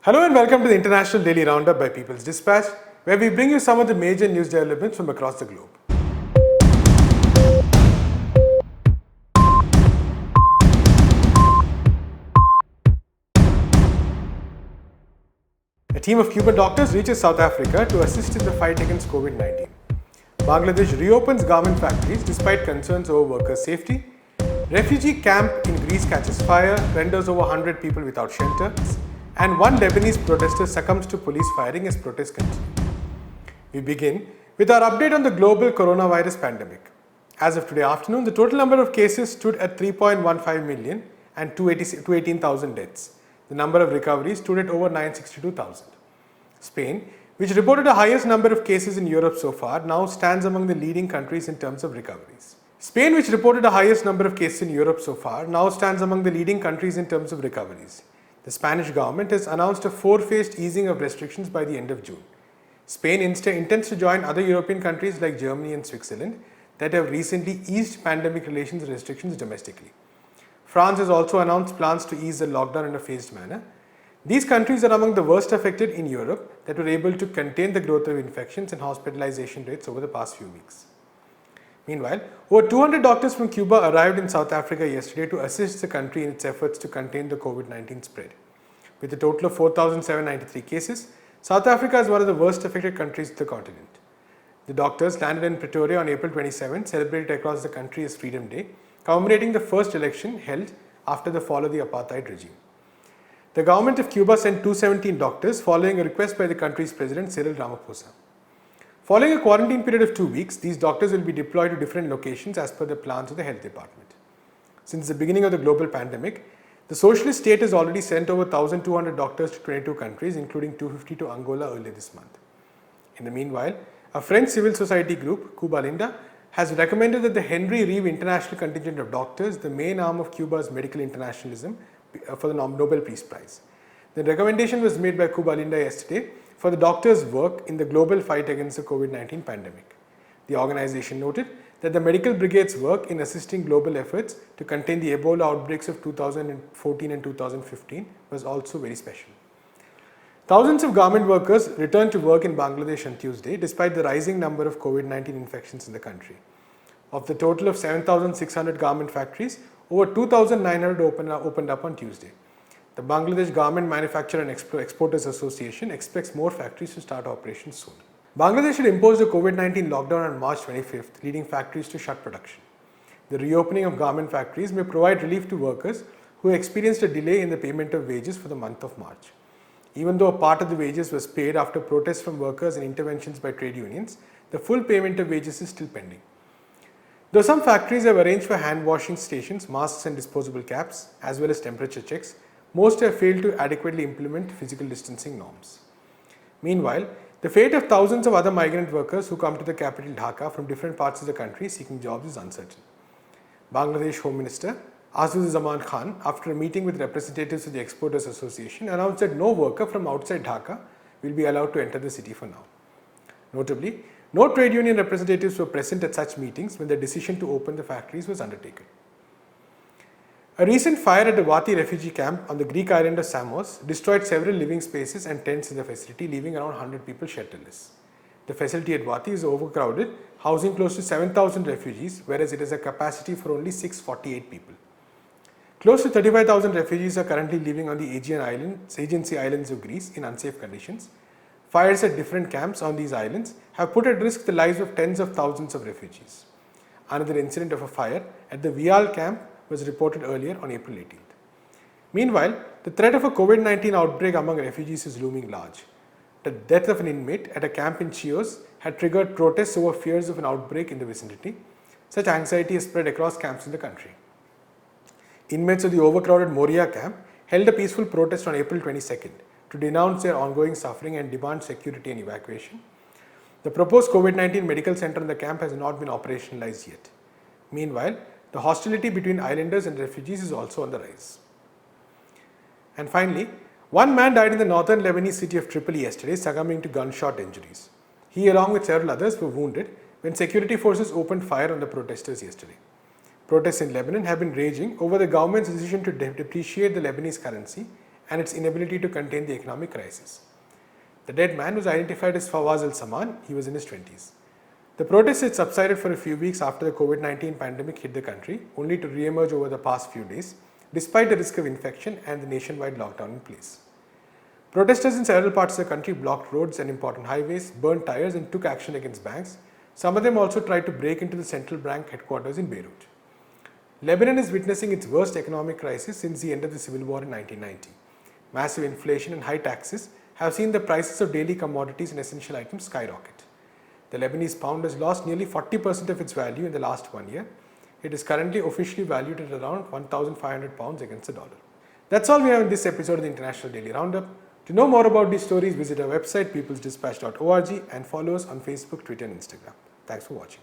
Hello and welcome to the International Daily Roundup by People's Dispatch, where we bring you some of the major news developments from across the globe. A team of Cuban doctors reaches South Africa to assist in the fight against COVID-19. Bangladesh reopens garment factories despite concerns over workers' safety. Refugee camp in Greece catches fire, renders over 100 people without shelter. And one Lebanese protester succumbs to police firing as protests continue. We begin with our update on the global coronavirus pandemic. As of today afternoon, the total number of cases stood at 3.15 million and 218,000 deaths. The number of recoveries stood at over 962,000. Spain, which reported the highest number of cases in Europe so far, now stands among the leading countries in terms of recoveries. Spain, which reported the highest number of cases in Europe so far, now stands among the leading countries in terms of recoveries. The Spanish government has announced a four-phased easing of restrictions by the end of June. Spain intends to join other European countries like Germany and Switzerland that have recently eased pandemic relations restrictions domestically. France has also announced plans to ease the lockdown in a phased manner. These countries are among the worst affected in Europe that were able to contain the growth of infections and hospitalization rates over the past few weeks. Meanwhile, over 200 doctors from Cuba arrived in South Africa yesterday to assist the country in its efforts to contain the COVID-19 spread. With a total of 4,793 cases, South Africa is one of the worst affected countries of the continent. The doctors landed in Pretoria on April 27, celebrated across the country as Freedom Day, commemorating the first election held after the fall of the apartheid regime. The government of Cuba sent 217 doctors following a request by the country's president Cyril Ramaphosa. Following a quarantine period of 2 weeks, these doctors will be deployed to different locations as per the plans of the health department. Since the beginning of the global pandemic, the socialist state has already sent over 1,200 doctors to 22 countries, including 250 to Angola earlier this month. In the meanwhile, a French civil society group, Cuba Linda, has recommended that the Henry Reeve International Contingent of Doctors, the main arm of Cuba's medical internationalism, for the Nobel Peace Prize. The recommendation was made by Cuba Linda yesterday for the doctors' work in the global fight against the COVID-19 pandemic. The organization noted that the medical brigade's work in assisting global efforts to contain the Ebola outbreaks of 2014 and 2015 was also very special. Thousands of garment workers returned to work in Bangladesh on Tuesday despite the rising number of COVID-19 infections in the country. Of the total of 7,600 garment factories, over 2,900 opened up on Tuesday. The Bangladesh Garment Manufacturer and Exporters Association expects more factories to start operations soon. Bangladesh had imposed a COVID-19 lockdown on March 25th, leading factories to shut production. The reopening of garment factories may provide relief to workers who experienced a delay in the payment of wages for the month of March. Even though a part of the wages was paid after protests from workers and interventions by trade unions, the full payment of wages is still pending. Though some factories have arranged for hand washing stations, masks and disposable caps, as well as temperature checks, most have failed to adequately implement physical distancing norms. Meanwhile, the fate of thousands of other migrant workers who come to the capital Dhaka from different parts of the country seeking jobs is uncertain. Bangladesh Home Minister Asaduzzaman Khan, after a meeting with representatives of the Exporters Association, announced that no worker from outside Dhaka will be allowed to enter the city for now. Notably, no trade union representatives were present at such meetings when the decision to open the factories was undertaken. A recent fire at the Vati refugee camp on the Greek island of Samos destroyed several living spaces and tents in the facility, leaving around 100 people shelterless. The facility at Vati is overcrowded, housing close to 7,000 refugees, whereas it has a capacity for only 648 people. Close to 35,000 refugees are currently living on the Aegean Sea islands of Greece in unsafe conditions. Fires at different camps on these islands have put at risk the lives of tens of thousands of refugees. Another incident of a fire at the Vial camp was reported earlier on April 18th. Meanwhile, the threat of a COVID-19 outbreak among refugees is looming large. The death of an inmate at a camp in Chios had triggered protests over fears of an outbreak in the vicinity. Such anxiety has spread across camps in the country. Inmates of the overcrowded Moria camp held a peaceful protest on April 22nd to denounce their ongoing suffering and demand security and evacuation. The proposed COVID-19 medical center in the camp has not been operationalized yet. Meanwhile, the hostility between islanders and refugees is also on the rise. And finally, one man died in the northern Lebanese city of Tripoli yesterday, succumbing to gunshot injuries. He, along with several others, were wounded when security forces opened fire on the protesters yesterday. Protests in Lebanon have been raging over the government's decision to depreciate the Lebanese currency and its inability to contain the economic crisis. The dead man was identified as Fawaz al-Saman. He was in his 20s. The protests had subsided for a few weeks after the COVID-19 pandemic hit the country, only to re-emerge over the past few days, despite the risk of infection and the nationwide lockdown in place. Protesters in several parts of the country blocked roads and important highways, burned tires and took action against banks. Some of them also tried to break into the central bank headquarters in Beirut. Lebanon is witnessing its worst economic crisis since the end of the civil war in 1990. Massive inflation and high taxes have seen the prices of daily commodities and essential items skyrocket. The Lebanese pound has lost nearly 40% of its value in the last 1 year. It is currently officially valued at around 1,500 pounds against the dollar. That's all we have in this episode of the International Daily Roundup. To know more about these stories, visit our website peoplesdispatch.org and follow us on Facebook, Twitter and Instagram. Thanks for watching.